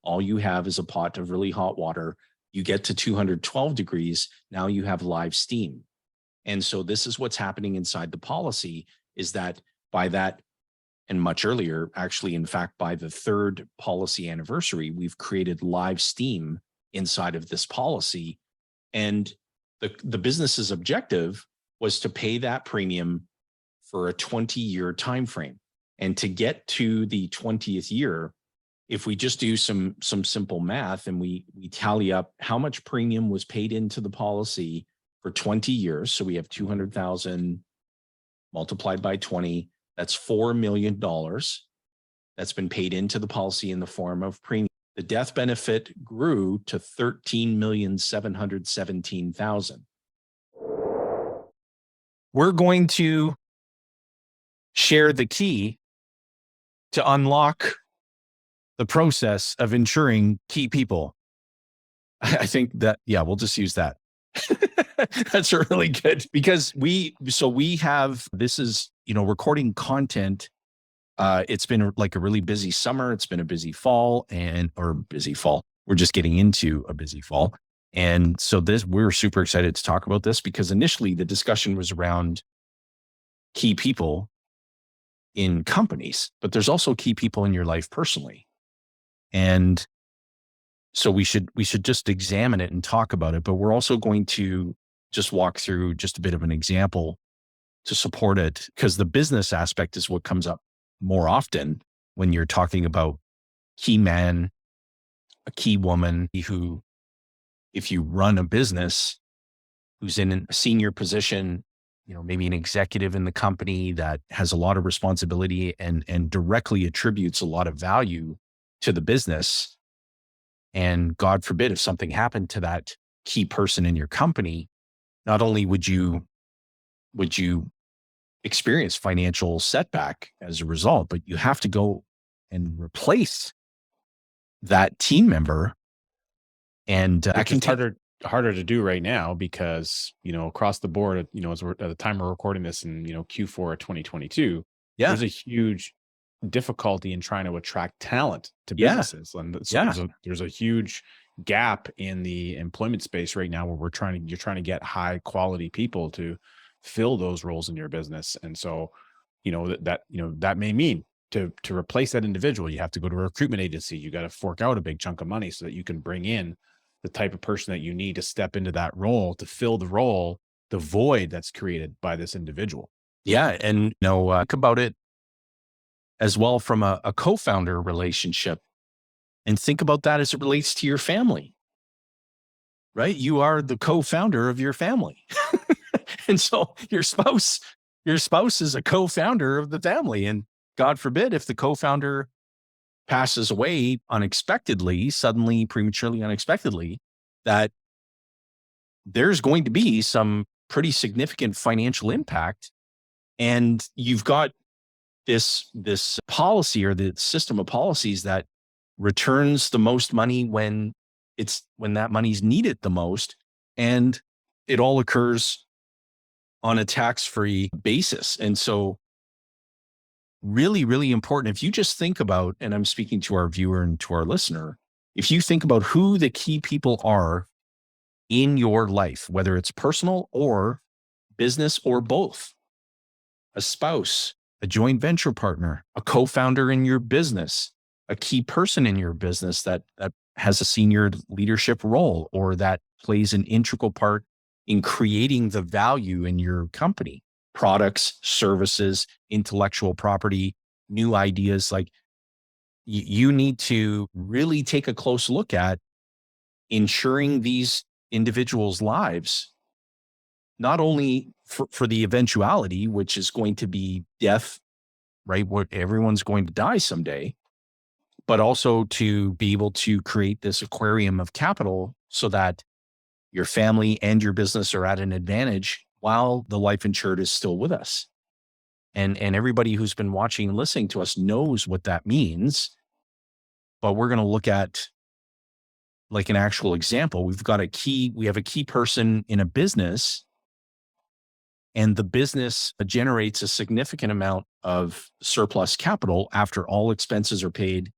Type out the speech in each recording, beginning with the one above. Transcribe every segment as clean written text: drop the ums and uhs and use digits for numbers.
all you have is a pot of really hot water. You get to 212 degrees. Now you have live steam. And so this is what's happening inside the policy, is that by that, and much earlier, actually, in fact, by the third policy anniversary, we've created live steam inside of this policy. And the business's objective was to pay that premium for a 20-year time frame. And to get to the 20th year, if we just do some simple math and we tally up how much premium was paid into the policy for 20 years, so we have 200,000 multiplied by 20, that's $4 million that's been paid into the policy in the form of premium. The death benefit grew to $13,717,000. We're going to share the key to unlock the process of insuring key people. I think that, yeah, we'll just use that. That's really good, because we have, this is, recording content. It's been like a really busy summer. It's been a busy fall We're just getting into a busy fall. And so we're super excited to talk about this, because initially the discussion was around key people in companies, but there's also key people in your life personally. And so we should just examine it and talk about it, but we're also going to just walk through just a bit of an example to support it, because the business aspect is what comes up more often when you're talking about key man, a key woman who, if you run a business, who's in a senior position, maybe an executive in the company that has a lot of responsibility and directly attributes a lot of value to the business. And God forbid, if something happened to that key person in your company, not only would you experience financial setback as a result, but you have to go and replace that team member. And I can harder to do right now, because across the board, as at the time we're recording this in Q4 of 2022, there's a huge difficulty in trying to attract talent to businesses. And so there's a huge gap in the employment space right now, where you're trying to get high quality people to fill those roles in your business. And so, that may mean to replace that individual, you have to go to a recruitment agency. You got to fork out a big chunk of money so that you can bring in the type of person that you need to step into that role, to fill the void that's created by this individual. Yeah. And think about it as well from a co-founder relationship, and think about that as it relates to your family, right? You are the co-founder of your family. And so your spouse is a co-founder of the family. And God forbid, if the co-founder passes away unexpectedly, suddenly, prematurely, unexpectedly, that there's going to be some pretty significant financial impact. And you've got this policy, or the system of policies, that returns the most money when that money's needed the most. And it all occurs on a tax-free basis. And so really, really important. If you just think about, and I'm speaking to our viewer and to our listener, if you think about who the key people are in your life, whether it's personal or business or both, a spouse, a joint venture partner, a co-founder in your business, a key person in your business that has a senior leadership role, or that plays an integral part in creating the value in your company, products, services, intellectual property, new ideas. Like, you need to really take a close look at ensuring these individuals' lives, not only for the eventuality, which is going to be death, right? Where everyone's going to die someday, but also to be able to create this aquarium of capital so that your family and your business are at an advantage while the life insured is still with us. And everybody who's been watching and listening to us knows what that means. But we're going to look at, like, an actual example. We have a key person in a business, and the business generates a significant amount of surplus capital after all expenses are paid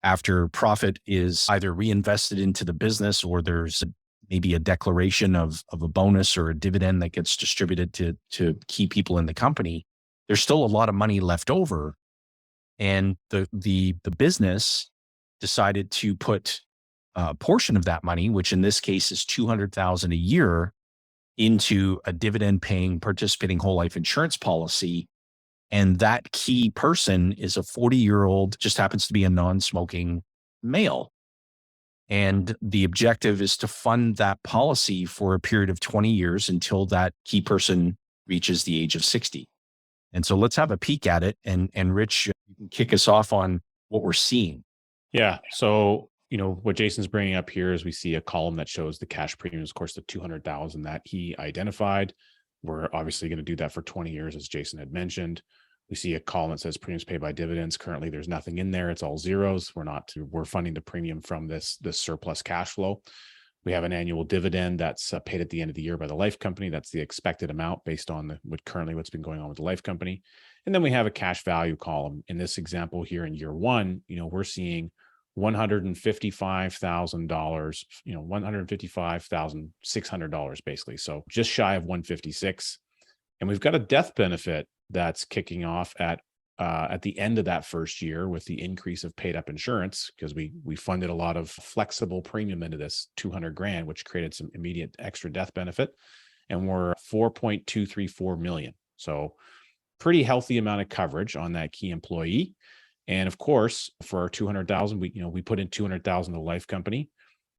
after profit is either reinvested into the business or there's maybe a declaration of a bonus or a dividend that gets distributed to key people in the company, there's still a lot of money left over. And the business decided to put a portion of that money, which in this case is $200,000 a year, into a dividend paying participating whole life insurance policy. And that key person is a 40-year-old, just happens to be a non-smoking male. And the objective is to fund that policy for a period of 20 years until that key person reaches the age of 60. And so let's have a peek at it. And Rich, you can kick us off on what we're seeing. Yeah. So, what Jayson's bringing up here is we see a column that shows the cash premiums, of course, the 200,000 that he identified. We're obviously going to do that for 20 years, as Jayson had mentioned. We see a column that says premiums paid by dividends. Currently, there's nothing in there. It's all zeros. We're funding the premium from this surplus cash flow. We have an annual dividend that's paid at the end of the year by the life company. That's the expected amount based on what's been going on with the life company. And then we have a cash value column. In this example here in year one, we're seeing $155,000, $155,600 basically. So just shy of 156. And we've got a death benefit that's kicking off at the end of that first year with the increase of paid up insurance, because we funded a lot of flexible premium into this $200,000, which created some immediate extra death benefit. And we're 4.234 million. So pretty healthy amount of coverage on that key employee. And of course, for our 200,000, we put in 200,000 to the life company.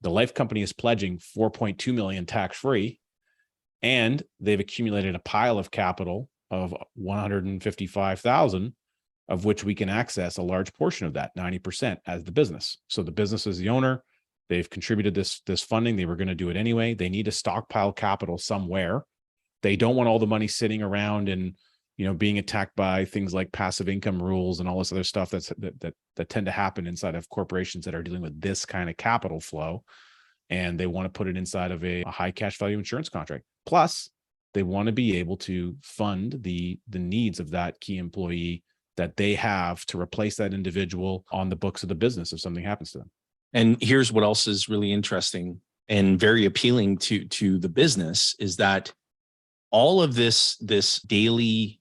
The life company is pledging 4.2 million tax-free, and they've accumulated a pile of capital of 155,000, of which we can access a large portion of that, 90%, as the business. So the business is the owner. They've contributed this funding. They were going to do it anyway. They need to stockpile capital somewhere. They don't want all the money sitting around and being attacked by things like passive income rules and all this other stuff that tend to happen inside of corporations that are dealing with this kind of capital flow. And they want to put it inside of a high cash value insurance contract. Plus, they want to be able to fund the needs of that key employee that they have to replace that individual on the books of the business if something happens to them. And here's what else is really interesting and very appealing to the business is that all of this daily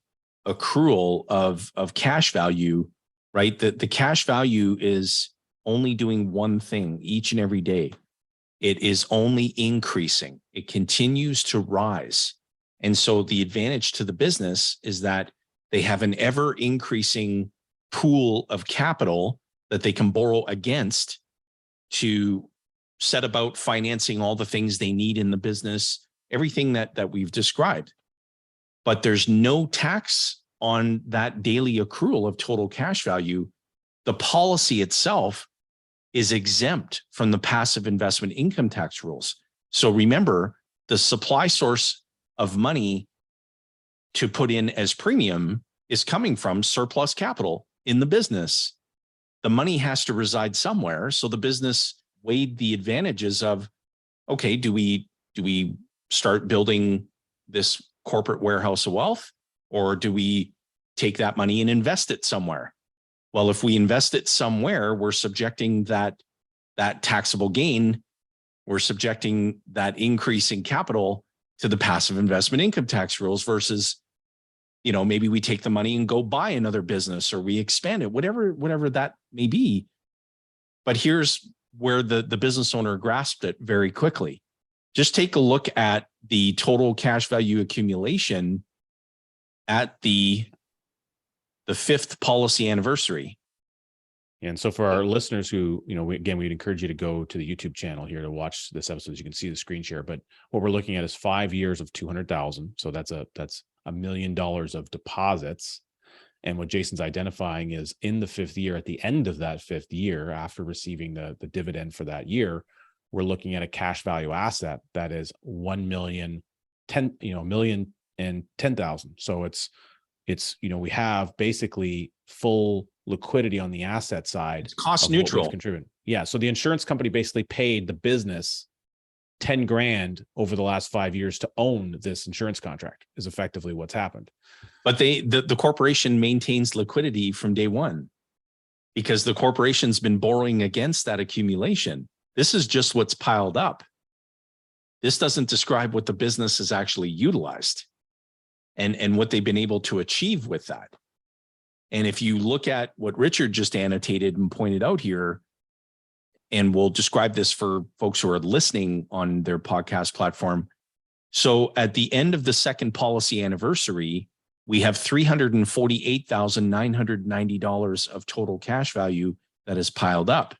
accrual of cash value, right? The cash value is only doing one thing each and every day. It is only increasing. It continues to rise. And so the advantage to the business is that they have an ever increasing pool of capital that they can borrow against to set about financing all the things they need in the business, everything that we've described. But there's no tax on that daily accrual of total cash value. The policy itself is exempt from the passive investment income tax rules. So remember, the supply source of money to put in as premium is coming from surplus capital in the business. The money has to reside somewhere. So the business weighed the advantages of, okay, do we start building this corporate warehouse of wealth, or do we take that money and invest it somewhere? Well, if we invest it somewhere, we're subjecting that taxable gain, we're subjecting that increase in capital to the passive investment income tax rules versus, maybe we take the money and go buy another business or we expand it, whatever that may be. But here's where the business owner grasped it very quickly. Just take a look at the total cash value accumulation at the fifth policy anniversary. And so for our listeners who, we'd encourage you to go to the YouTube channel here to watch this episode. As you can see the screen share, but what we're looking at is 5 years of 200,000. So that's $1 million of deposits. And what Jayson's identifying is in the fifth year, at the end of that fifth year, after receiving the dividend for that year, we're looking at a cash value asset that is 1,010,000. So it's we have basically full liquidity on the asset side. It's cost neutral. Yeah. So the insurance company basically paid the business $10,000 over the last 5 years to own this insurance contract is effectively what's happened. But the corporation maintains liquidity from day one because the corporation's been borrowing against that accumulation. This is just what's piled up. This doesn't describe what the business has actually utilized and what they've been able to achieve with that. And if you look at what Richard just annotated and pointed out here, and we'll describe this for folks who are listening on their podcast platform. So at the end of the second policy anniversary, we have $348,990 of total cash value that is piled up.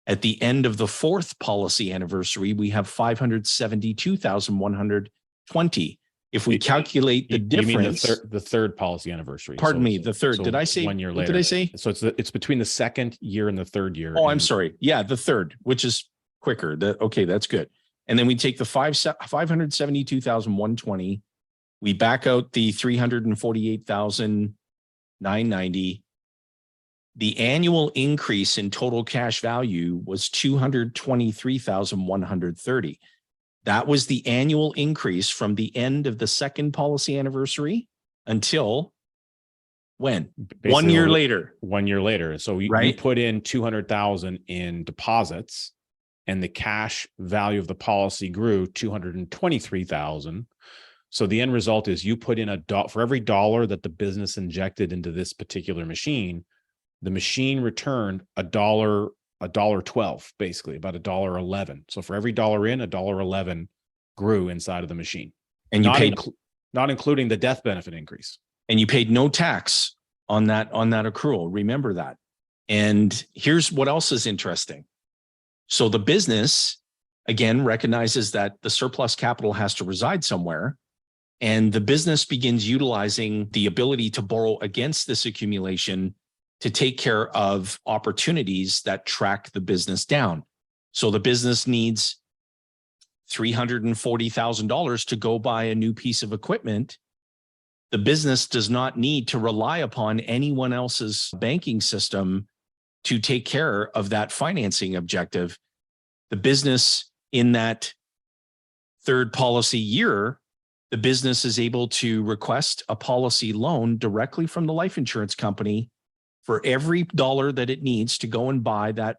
At the end of the fourth policy anniversary, we have $572,120. If we calculate the difference, you mean the third policy anniversary? Pardon me, the third. Did I say 1 year later? What did I say? So it's between the second year and the third year. Oh, I'm sorry. Yeah, the third, which is quicker. Okay, that's good. And then we take the 572,120. We back out the 348,990. The annual increase in total cash value was 223,130. That was the annual increase from the end of the second policy anniversary until when? Basically 1 year later. 1 year later. So you put in 200,000 in deposits, and the cash value of the policy grew 223,000. So the end result is you put in for every dollar that the business injected into this particular machine, the machine returned $1.12, basically about $1.11. So for every dollar in, $1.11 grew inside of the machine, and you paid not including the death benefit increase. And you paid no tax on that accrual. Remember that. And here's what else is interesting. So the business again recognizes that the surplus capital has to reside somewhere, and the business begins utilizing the ability to borrow against this accumulation to take care of opportunities that track the business down. So the business needs $340,000 to go buy a new piece of equipment. The business does not need to rely upon anyone else's banking system to take care of that financing objective. The business in that third policy year, the business is able to request a policy loan directly from the life insurance company for every dollar that it needs to go and buy that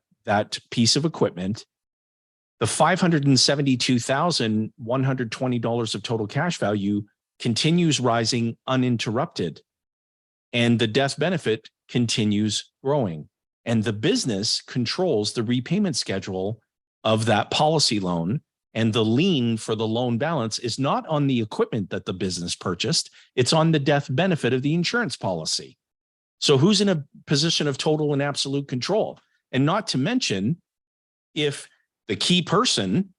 piece of equipment. The $572,120 of total cash value continues rising uninterrupted, and the death benefit continues growing. And the business controls the repayment schedule of that policy loan, and the lien for the loan balance is not on the equipment that the business purchased, it's on the death benefit of the insurance policy. So who's in a position of total and absolute control? And not to mention, if the key person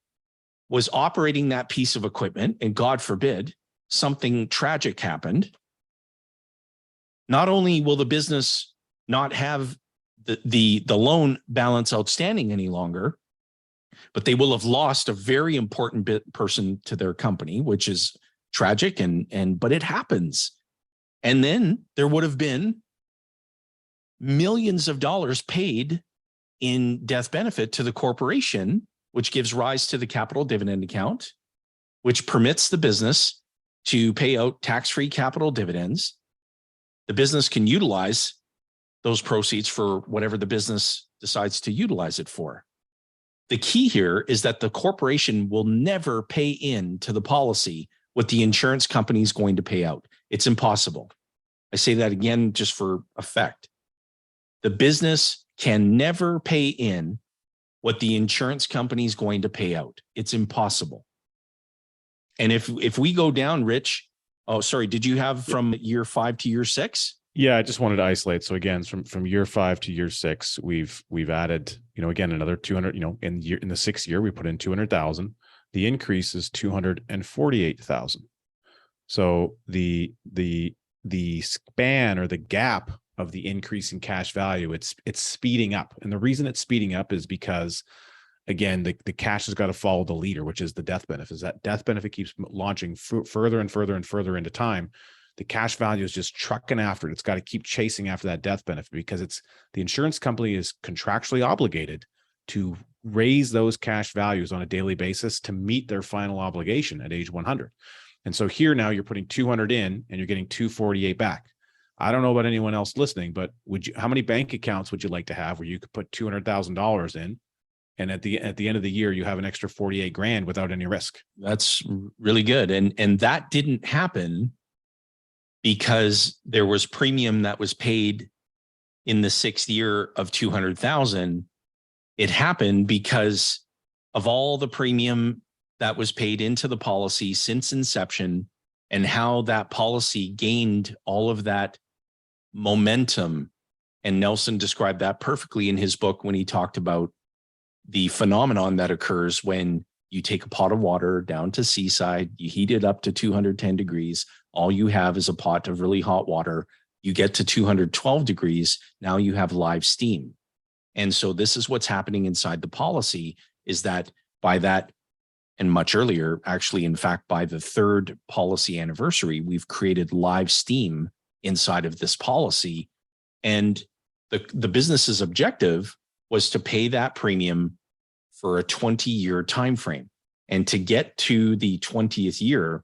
was operating that piece of equipment, and God forbid, something tragic happened, not only will the business not have the loan balance outstanding any longer, but they will have lost a very important person to their company, which is tragic, but it happens. And then there would have been millions of dollars paid in death benefit to the corporation, which gives rise to the capital dividend account, which permits the business to pay out tax-free capital dividends. The business can utilize those proceeds for whatever the business decides to utilize it for. The key here is that the corporation will never pay in to the policy what the insurance company is going to pay out. It's impossible. I say that again just for effect. The business can never pay in what the insurance company is going to pay out. It's impossible. And if we go down, Rich, did you have from year 5 to year 6? Yeah, I just wanted to isolate. So again, from year 5 to year 6, we've added, again, another 200, in the 6th year, we put in 200,000. The increase is 248,000. So the span or the gap of the increase in cash value, it's speeding up. And the reason it's speeding up is because, again, the cash has got to follow the leader, which is the death benefit. As that death benefit keeps launching further and further and further into time, the cash value is just trucking after it. It's got to keep chasing after that death benefit, because the insurance company is contractually obligated to raise those cash values on a daily basis to meet their final obligation at age 100. And so here now you're putting 200 in and you're getting 248 back. I don't know about anyone else listening, but how many bank accounts would you like to have where you could put $200,000 in, and at the end of the year you have an extra 48 grand without any risk? That's really good. And that didn't happen because there was premium that was paid in the 6th year of 200,000. It happened because of all the premium that was paid into the policy since inception, and how that policy gained all of that momentum. And Nelson described that perfectly in his book when he talked about the phenomenon that occurs when you take a pot of water down to seaside, you heat it up to 210 degrees. All you have is a pot of really hot water. You get to 212 degrees. Now you have live steam. And so this is what's happening inside the policy, is that by that, and much earlier, actually, in fact, by the 3rd policy anniversary, we've created live steam inside of this policy. And the business's objective was to pay that premium for a 20-year time frame. And to get to the 20th year,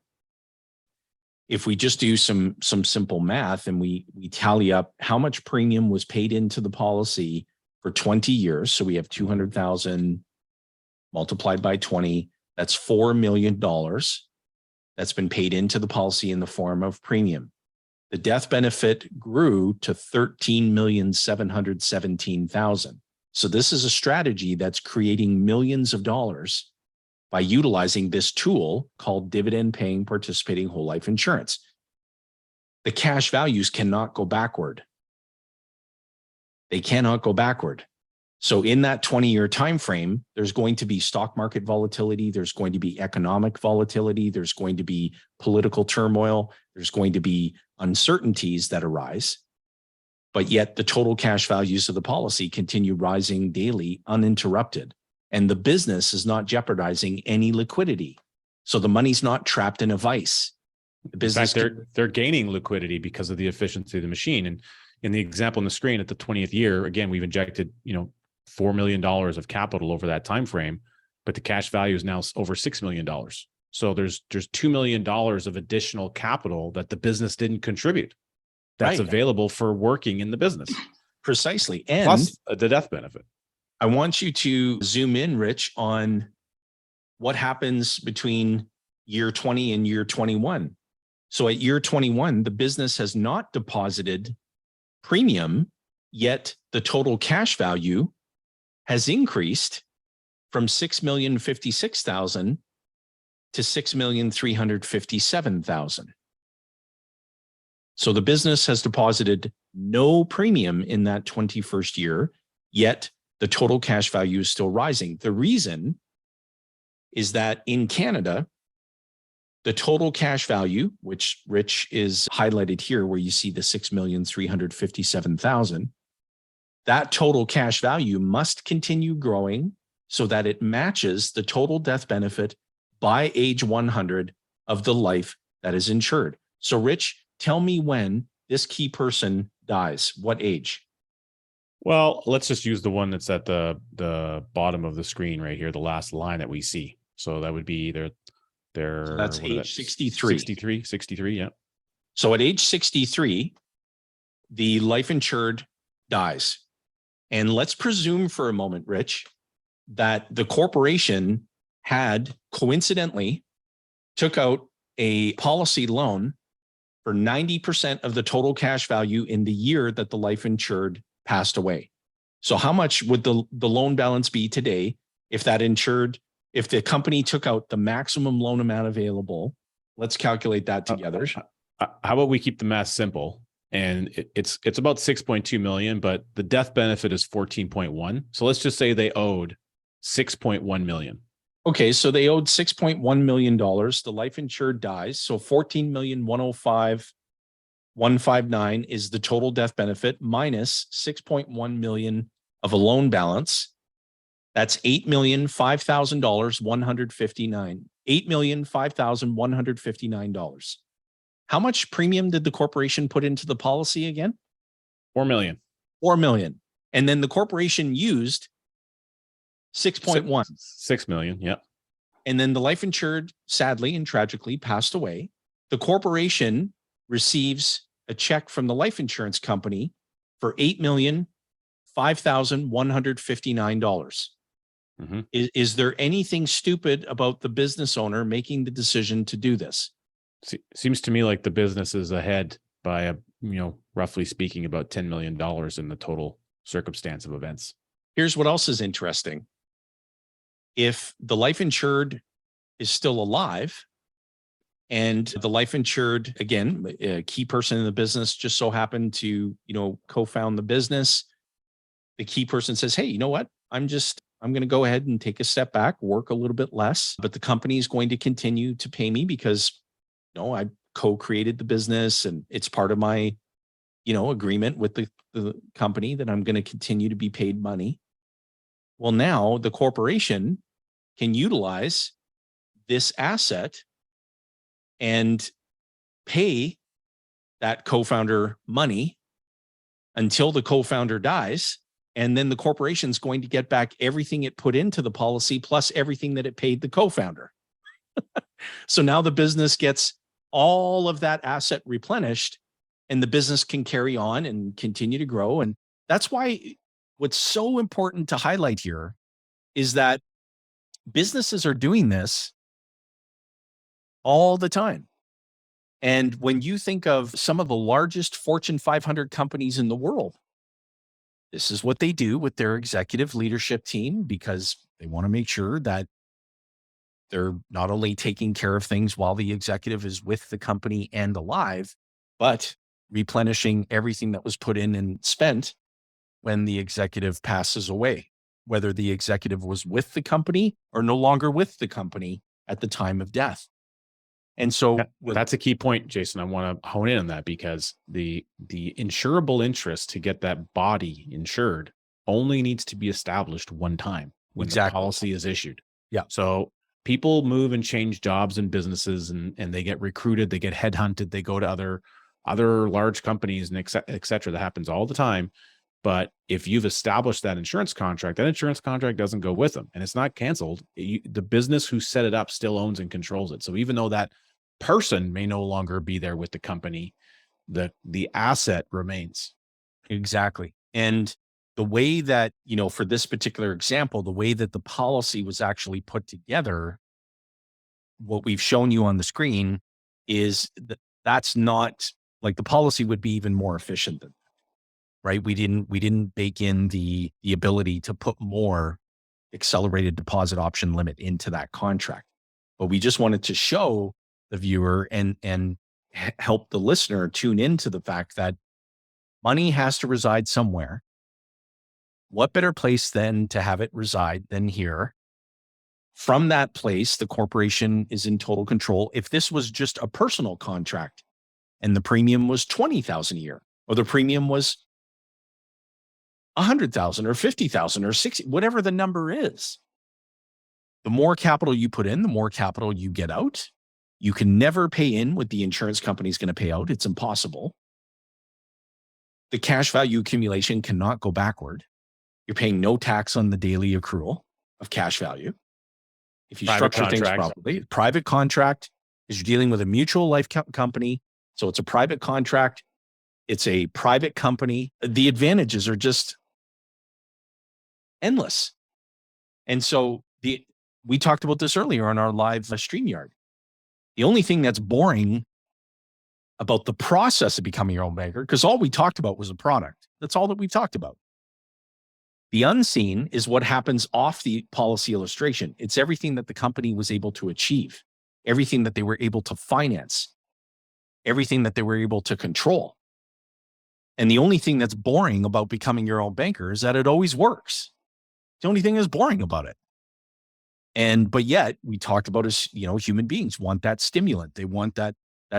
if we just do some simple math and we tally up how much premium was paid into the policy for 20 years, so we have 200,000 multiplied by 20, that's $4 million that's been paid into the policy in the form of premium. The death benefit grew to $13,717,000. So this is a strategy that's creating millions of dollars by utilizing this tool called dividend-paying participating whole life insurance. The cash values cannot go backward. They cannot go backward. So in that 20-year time frame, there's going to be stock market volatility, there's going to be economic volatility, there's going to be political turmoil, there's going to be uncertainties that arise. But yet the total cash values of the policy continue rising daily uninterrupted. And the business is not jeopardizing any liquidity. So the money's not trapped in a vice. The business, in fact, they're gaining liquidity because of the efficiency of the machine. And in the example on the screen, at the 20th year, again, we've injected, $4 million of capital over that time frame, but the cash value is now over $6 million. So there's $2 million of additional capital that the business didn't contribute. That's right, available for working in the business. Precisely. And plus the death benefit. I want you to zoom in, Rich, on what happens between year 20 and year 21. So at year 21, the business has not deposited premium, yet the total cash value has increased from $6,056,000 to $6,357,000. So the business has deposited no premium in that 21st year, yet the total cash value is still rising. The reason is that in Canada, the total cash value, which Rich is highlighted here, where you see the $6,357,000, that total cash value must continue growing so that it matches the total death benefit by age 100 of the life that is insured. So Rich, tell me when this key person dies, what age? Well, let's just use the one that's at the bottom of the screen right here, the last line that we see. So that would be so that's age 63. 63, yeah. So at age 63, the life insured dies. And let's presume for a moment, Rich, that the corporation had coincidentally took out a policy loan for 90% of the total cash value in the year that the life insured passed away. So how much would the loan balance be today if the company took out the maximum loan amount available? Let's calculate that together. How about we keep the math simple? And it's about 6.2 million, but the death benefit is 14.1. So let's just say they owed 6.1 million. Okay, so they owed $6.1 million. The life insured dies. So 14,105,159 is the total death benefit minus 6.1 million of a loan balance. That's $8,005,159. $8,005,159. How much premium did the corporation put into the policy again? 4 million. 4 million. And then the corporation used 6.1. 6 million, yeah. And then the life insured, sadly and tragically, passed away. The corporation receives a check from the life insurance company for $8,005,159. Mm-hmm. Is there anything stupid about the business owner making the decision to do this? Seems to me like the business is ahead by roughly speaking, about $10 million in the total circumstance of events. Here's what else is interesting. If the life insured is still alive and the life insured, again, a key person in the business just so happened to, co-found the business, the key person says, hey, you know what? I'm going to go ahead and take a step back, work a little bit less, but the company is going to continue to pay me because, I co-created the business and it's part of my, agreement with the company that I'm going to continue to be paid money. Well, now the corporation can utilize this asset and pay that co-founder money until the co-founder dies. And then the corporation's going to get back everything it put into the policy plus everything that it paid the co-founder. So now the business gets all of that asset replenished and the business can carry on and continue to grow. And that's why what's so important to highlight here is that businesses are doing this all the time. And when you think of some of the largest Fortune 500 companies in the world, this is what they do with their executive leadership team because they want to make sure that they're not only taking care of things while the executive is with the company and alive, but replenishing everything that was put in and spent when the executive passes away, whether the executive was with the company or no longer with the company at the time of death. And so that's a key point, Jayson. I want to hone in on that because the insurable interest to get that body insured only needs to be established one time when the policy is issued. Yeah. So people move and change jobs and businesses and they get recruited, they get headhunted, they go to other large companies and et cetera. That happens all the time. But if you've established that insurance contract doesn't go with them and it's not canceled. The business who set it up still owns and controls it. So even though that person may no longer be there with the company, the asset remains. Exactly. And the way that, for this particular example, the way that the policy was actually put together, what we've shown you on the screen is that's not like the policy would be even more efficient than that, right? We didn't bake in the ability to put more accelerated deposit option limit into that contract, but we just wanted to show the viewer and help the listener tune into the fact that money has to reside somewhere. What better place then to have it reside than here? From that place, the corporation is in total control. If this was just a personal contract and the premium was $20,000 a year, or the premium was $100,000 or $50,000 or $60,000, whatever the number is, the more capital you put in, the more capital you get out. You can never pay in what the insurance company is going to pay out. It's impossible. The cash value accumulation cannot go backward. You're paying no tax on the daily accrual of cash value. If you structure things properly, private contract is you're dealing with a mutual life company. So it's a private contract. It's a private company. The advantages are just endless. And so we talked about this earlier on our live StreamYard. The only thing that's boring about the process of becoming your own banker, because all we talked about was a product. That's all that we talked about. The unseen is what happens off the policy illustration. It's everything that the company was able to achieve, everything that they were able to finance, everything that they were able to control. And the only thing that's boring about becoming your own banker is that it always works. The only thing that's boring about it. But yet we talked about as, human beings want that stimulant. They want that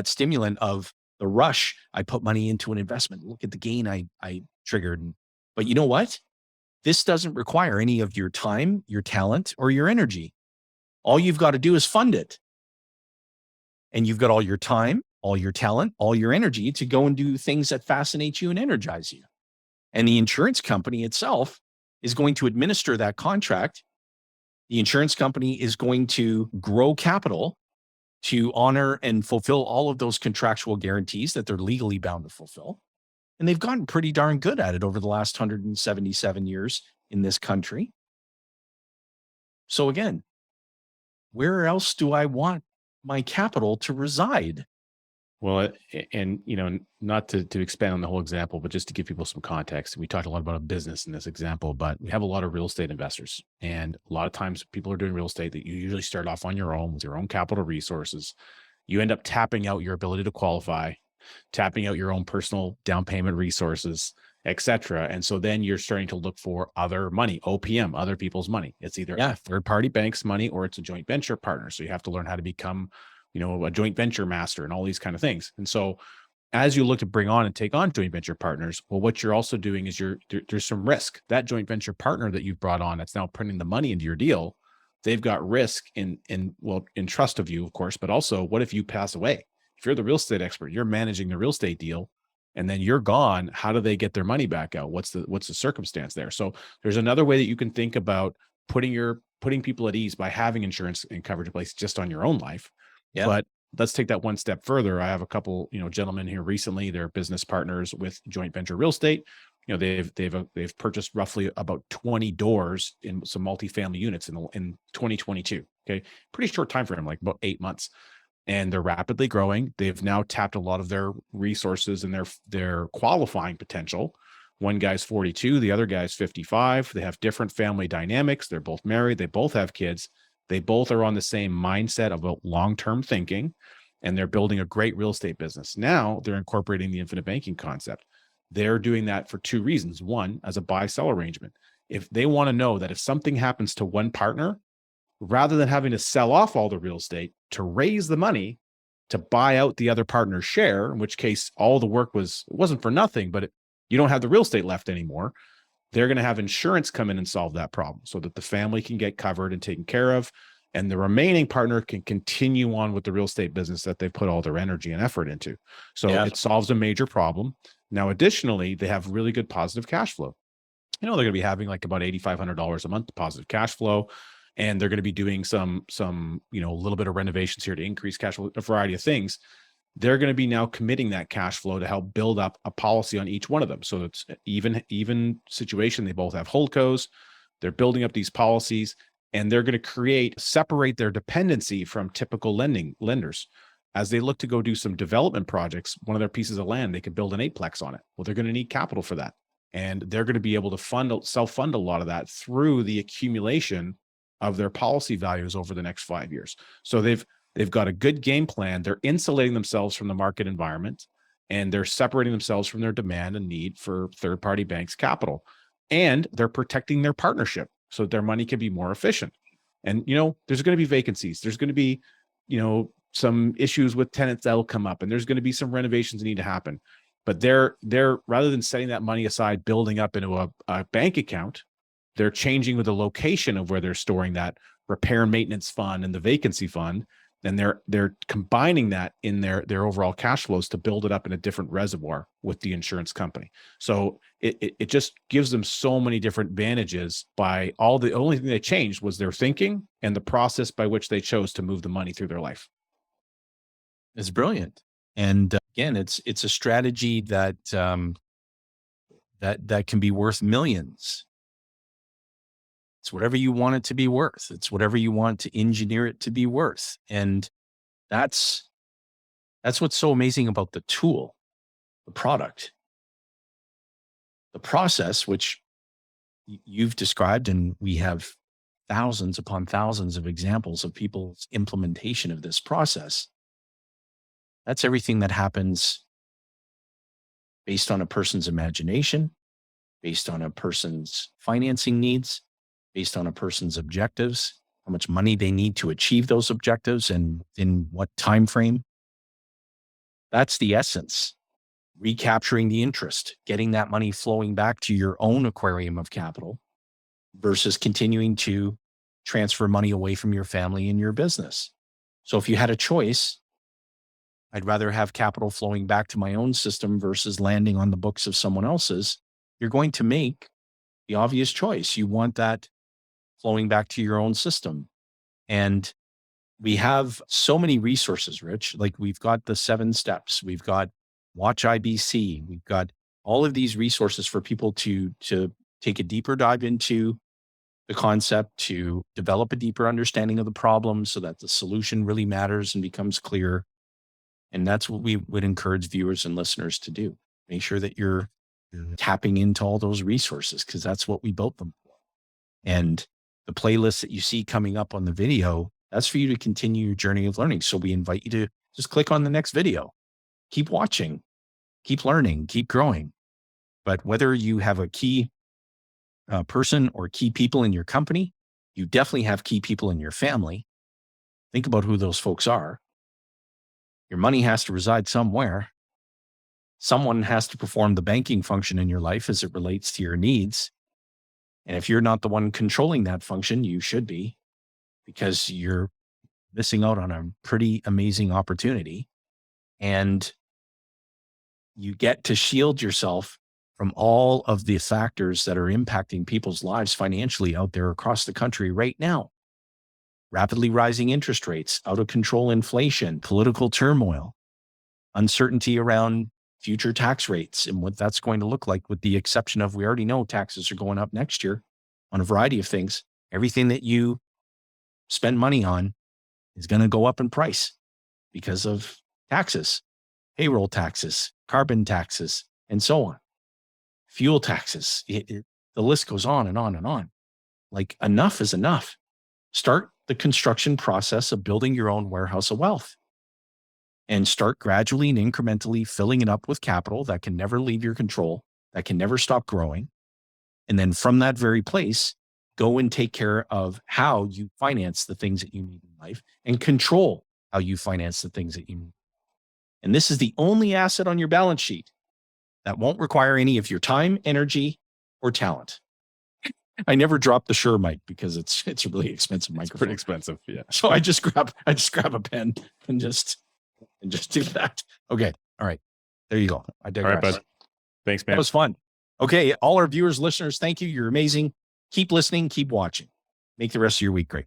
stimulant of the rush. I put money into an investment. Look at the gain I triggered. But you know what? This doesn't require any of your time, your talent, or your energy. All you've got to do is fund it. And you've got all your time, all your talent, all your energy to go and do things that fascinate you and energize you. And the insurance company itself is going to administer that contract. The insurance company is going to grow capital to honor and fulfill all of those contractual guarantees that they're legally bound to fulfill. And they've gotten pretty darn good at it over the last 177 years in this country. So again, where else do I want my capital to reside? Well, and not to expand on the whole example, but just to give people some context, we talked a lot about a business in this example, but we have a lot of real estate investors, and a lot of times people are doing real estate that you usually start off on your own with your own capital resources. You end up tapping out your ability to qualify, tapping out your own personal down payment resources, et cetera. And so then you're starting to look for other money, OPM, other people's money. It's either a third party bank's money or it's a joint venture partner. So you have to learn how to become a joint venture master and all these kind of things. And so as you look to bring on and take on joint venture partners, well, what you're also doing is there's some risk. That joint venture partner that you've brought on that's now putting the money into your deal, they've got risk in trust of you, of course, but also what if you pass away? If you're the real estate expert, you're managing the real estate deal and then you're gone, how do they get their money back out? What's the circumstance there? So there's another way that you can think about putting people at ease by having insurance and coverage in place just on your own life. Yeah. But let's take that one step further. I have a couple, gentlemen here recently, they're business partners with joint venture real estate. They've purchased roughly about 20 doors in some multifamily units in 2022. Okay. Pretty short time frame, like about 8 months. And they're rapidly growing. They've now tapped a lot of their resources and their qualifying potential. One guy's 42, the other guy's 55. They have different family dynamics. They're both married. They both have kids. They both are on the same mindset about long-term thinking, and they're building a great real estate business. Now they're incorporating the infinite banking concept. They're doing that for two reasons. One, as a buy-sell arrangement. If they want to know that if something happens to one partner, rather than having to sell off all the real estate to raise the money to buy out the other partner's share, in which case all the work wasn't for nothing, but you don't have the real estate left anymore. They're going to have insurance come in and solve that problem so that the family can get covered and taken care of. And the remaining partner can continue on with the real estate business that they put all their energy and effort into. So it solves a major problem. Now, additionally, they have really good positive cash flow. They're going to be having like about $8,500 a month positive cash flow. And they're going to be doing some, a little bit of renovations here to increase cash flow, a variety of things. They're going to be now committing that cash flow to help build up a policy on each one of them. So it's even situation. They both have holdcos. They're building up these policies, and they're going to separate their dependency from typical lenders. As they look to go do some development projects, one of their pieces of land, they could build an eightplex on it. Well, they're going to need capital for that. And they're going to be able to self-fund a lot of that through the accumulation of their policy values over the next 5 years. So they've got a good game plan. They're insulating themselves from the market environment, and they're separating themselves from their demand and need for third-party banks' capital. And they're protecting their partnership so their money can be more efficient. And, there's going to be vacancies. There's going to be, some issues with tenants that'll come up, and there's going to be some renovations that need to happen. But they're rather than setting that money aside, building up into a bank account, they're changing with the location of where they're storing that repair and maintenance fund and the vacancy fund. And they're combining that in their overall cash flows to build it up in a different reservoir with the insurance company. So it just gives them so many different advantages by the only thing they changed was their thinking and the process by which they chose to move the money through their life. It's brilliant. And again, it's a strategy that can be worth millions. It's whatever you want it to be worth. It's whatever you want to engineer it to be worth. And that's what's so amazing about the tool, the product, the process, which you've described, and we have thousands upon thousands of examples of people's implementation of this process. That's everything that happens based on a person's imagination, based on a person's financing needs, based on a person's objectives, how much money they need to achieve those objectives and in what time frame. That's the essence. Recapturing the interest, getting that money flowing back to your own aquarium of capital versus continuing to transfer money away from your family and your business. So if you had a choice, I'd rather have capital flowing back to my own system versus landing on the books of someone else's. You're going to make the obvious choice. You want that flowing back to your own system. And we have so many resources, Rich. Like we've got the 7 steps, we've got Watch IBC, we've got all of these resources for people to take a deeper dive into the concept, to develop a deeper understanding of the problem so that the solution really matters and becomes clear. And that's what we would encourage viewers and listeners to do. Make sure that you're tapping into all those resources, because that's what we built them for. And the playlist that you see coming up on the video, that's for you to continue your journey of learning. So we invite you to just click on the next video, keep watching, keep learning, keep growing. But whether you have a key person or key people in your company, you definitely have key people in your family. Think about who those folks are. Your money has to reside somewhere. Someone has to perform the banking function in your life as it relates to your needs. And if you're not the one controlling that function, you should be, because you're missing out on a pretty amazing opportunity. And you get to shield yourself from all of the factors that are impacting people's lives financially out there across the country right now. Rapidly rising interest rates, out of control inflation, political turmoil, uncertainty around future tax rates and what that's going to look like, with the exception of, we already know taxes are going up next year on a variety of things. Everything that you spend money on is going to go up in price because of taxes, payroll taxes, carbon taxes, and so on. Fuel taxes. The list goes on and on and on. Like, enough is enough. Start the construction process of building your own warehouse of wealth, and start gradually and incrementally filling it up with capital that can never leave your control, that can never stop growing. And then from that very place, go and take care of how you finance the things that you need in life, and control how you finance the things that you need. And this is the only asset on your balance sheet that won't require any of your time, energy, or talent. I never drop the Shure mic because it's a really expensive microphone. It's pretty expensive, yeah. So I just grab a pen and just do that. Okay. All right. There you go. I digress. All right, bud. Thanks, man. That was fun. Okay. All our viewers, listeners, thank you. You're amazing. Keep listening. Keep watching. Make the rest of your week great.